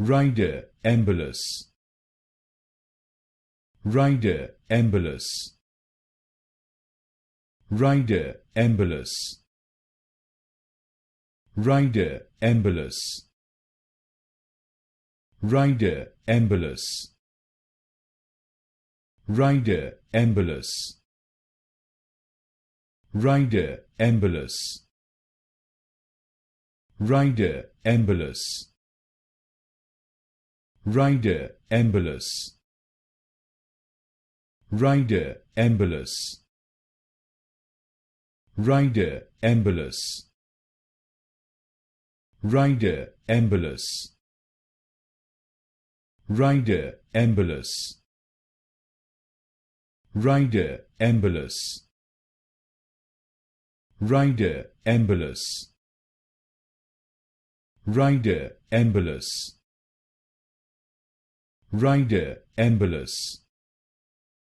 Rider Embolus. Rider Embolus. Rider Embolus. Rider Embolus. Rider Embolus. Rider Embolus. Rider Embolus. Rider Embolus. Rider Embolus. Rider Embolus. Rider Embolus. Rider Embolus. Rider Embolus. Rider Embolus. Rider Embolus. Rider Embolus. Rider Embolus.